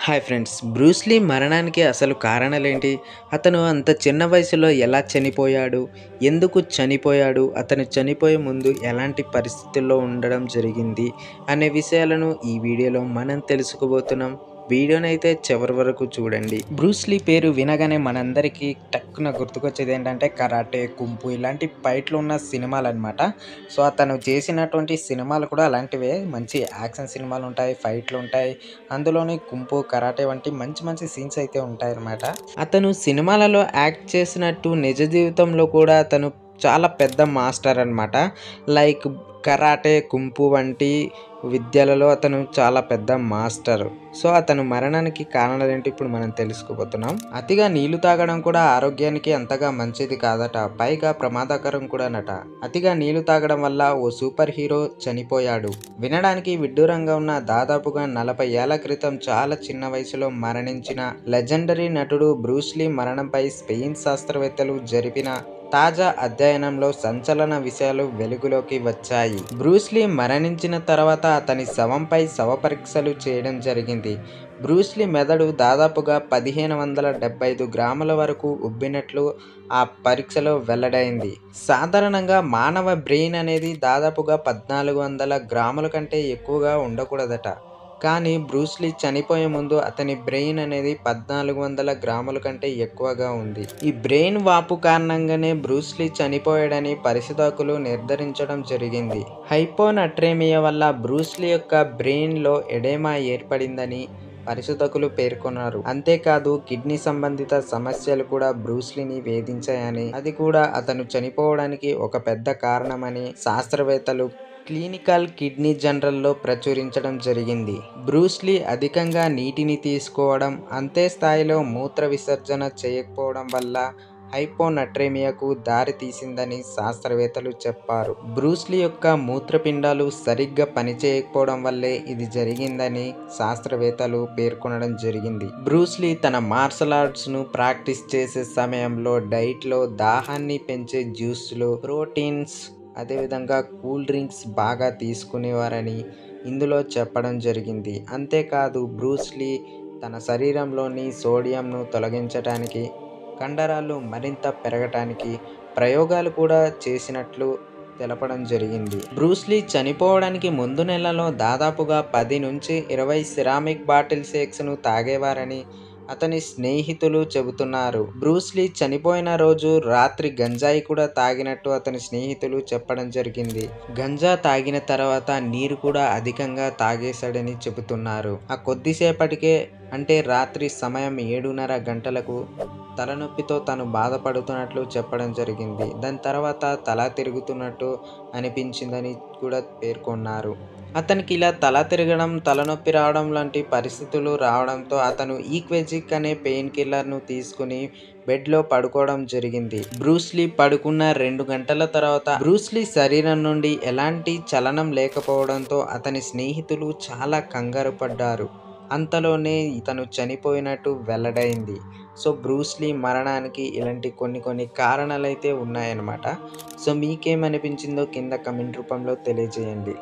Hi friends, Bruce Lee మరణానికి అసలు కారణాలేంటి? అతను అంత చిన్న వయసులో ఎలా చనిపోయాడు? ఎందుకు చనిపోయాడు? అతను చనిపోయే ముందు ఎలాంటి పరిస్థితుల్లో ఉండడం జరిగింది? అనే విషయాలను ఈ వీడియోలో మనం తెలుసుకోబోతున్నాం. వీడియోనైతే చివరి వరకు చూడండి. బ్రూస్లీ పేరు వినగానే మనందరికీ టక్కున గుర్తుకొచ్చేది ఏంటంటే కరాటే, కుంఫు ఇలాంటి ఫైట్లు ఉన్న సినిమాలు అనమాట. సో అతను చేసినటువంటి సినిమాలు కూడా అలాంటివే. మంచి యాక్షన్ సినిమాలు ఉంటాయి, ఫైట్లు ఉంటాయి. అందులోని కుంఫు, కరాటే వంటి మంచి మంచి సీన్స్ అయితే ఉంటాయన్నమాట. అతను సినిమాలలో యాక్ట్ చేసినట్టు నిజ జీవితంలో కూడా అతను చాలా పెద్ద మాస్టర్ అనమాట. లైక్ కరాటే, కుంఫు వంటి విద్యలలో అతను చాలా పెద్ద మాస్టర్. సో అతను మరణానికి కారణాలు ఏంటి ఇప్పుడు మనం తెలుసుకోబోతున్నాం. అతిగా నీళ్లు తాగడం కూడా ఆరోగ్యానికి అంతగా మంచిది కాదట, పైగా ప్రమాదకరం కూడానట. అతిగా నీళ్లు తాగడం వల్ల ఓ సూపర్ హీరో చనిపోయాడు. వినడానికి విడ్డూరంగా ఉన్న దాదాపుగా 40 ఏళ్ల క్రితం చాలా చిన్న వయసులో మరణించిన లెజెండరీ నటుడు బ్రూస్లీ మరణంపై స్పెయిన్ శాస్త్రవేత్తలు జరిపిన తాజా అధ్యయనంలో సంచలన విషయాలు వెలుగులోకి వచ్చాయి. బ్రూస్లీ మరణించిన తర్వాత అతని శవంపై శవ పరీక్షలు చేయడం జరిగింది. బ్రూస్లీ మెదడు దాదాపుగా 1575 గ్రాముల వరకు ఉబ్బినట్లు ఆ పరీక్షలో వెల్లడైంది. సాధారణంగా మానవ బ్రెయిన్ అనేది దాదాపుగా 1400 గ్రాముల కంటే ఎక్కువగా ఉండకూడదట. కానీ బ్రూస్లీ చనిపోయే ముందు అతని బ్రెయిన్ అనేది 1400 గ్రాముల కంటే ఎక్కువగా ఉంది. ఈ బ్రెయిన్ వాపు కారణంగానే బ్రూస్లీ చనిపోయాడని పరిశోధకులు నిర్ధారించడం జరిగింది. హైపోనట్రేమియా వల్ల బ్రూస్లీ యొక్క బ్రెయిన్ లో ఎడెమా ఏర్పడిందని పరిశోధకులు పేర్కొన్నారు. అంతేకాదు కిడ్నీ సంబంధిత సమస్యలు కూడా బ్రూస్లీని వేధించాయని, అది కూడా అతను చనిపోవడానికి ఒక పెద్ద కారణమని శాస్త్రవేత్తలు క్లినికల్ కిడ్నీ జర్నల్లో ప్రచురించడం జరిగింది. బ్రూస్లీ అధికంగా నీటిని తీసుకోవడం, అంతే స్థాయిలో మూత్ర విసర్జన చేయకపోవడం వల్ల హైపోనట్రేమియాకు దారి తీసిందని శాస్త్రవేత్తలు చెప్పారు. బ్రూస్లీ యొక్క మూత్రపిండాలు సరిగ్గా పనిచేయకపోవడం వల్లే ఇది జరిగిందని శాస్త్రవేత్తలు పేర్కొనడం జరిగింది. బ్రూస్లీ తన మార్షల్ ఆర్ట్స్ ను ప్రాక్టీస్ చేసే సమయంలో డైట్లో దాహాన్ని పెంచే జ్యూస్లు, ప్రోటీన్స్, అదేవిధంగా కూల్ డ్రింక్స్ బాగా తీసుకునేవారని ఇందులో చెప్పడం జరిగింది. అంతేకాదు బ్రూస్లీ తన శరీరంలోని సోడియంను తొలగించడానికి, కండరాలు మరింత పెరగటానికి ప్రయోగాలు కూడా చేసినట్లు తెలపడం జరిగింది. బ్రూస్లీ చనిపోవడానికి ముందు నెలలో దాదాపుగా 10 నుంచి 20 సిరామిక్ బాటిల్ షేక్స్ను తాగేవారని అతని స్నేహితులు చెబుతున్నారు. బ్రూస్లీ చనిపోయిన రోజు రాత్రి గంజాయి కూడా తాగినట్టు అతని స్నేహితులు చెప్పడం జరిగింది. గంజా తాగిన తర్వాత నీరు కూడా అధికంగా తాగేశాడని చెబుతున్నారు. ఆ కొద్దిసేపటికే, అంటే రాత్రి సమయం 7:30 గంటలకు తలనొప్పితో తాను బాధపడుతున్నట్లు చెప్పడం జరిగింది. దాని తర్వాత తల తిరుగుతున్నట్టు అనిపించిందని కూడా పేర్కొన్నారు. అతనికి ఇలా తల తిరగడం, తలనొప్పి రావడం లాంటి పరిస్థితులు రావడంతో అతను ఈక్వెజిక్ అనే పెయిన్ కిల్లర్ను తీసుకుని బెడ్లో పడుకోవడం జరిగింది. బ్రూస్లీ పడుకున్న 2 గంటల తర్వాత బ్రూస్లీ శరీరం నుండి ఎలాంటి చలనం లేకపోవడంతో అతని స్నేహితులు చాలా కంగారు పడ్డారు. అంతలోనే ఇతను చనిపోయినట్టు వెల్లడైంది. సో బ్రూస్లీ మరణానికి ఇలాంటి కొన్ని కారణాలు అయితే ఉన్నాయన్నమాట. సో మీకేమనిపించిందో కింద కమెంట్ రూపంలో తెలియజేయండి.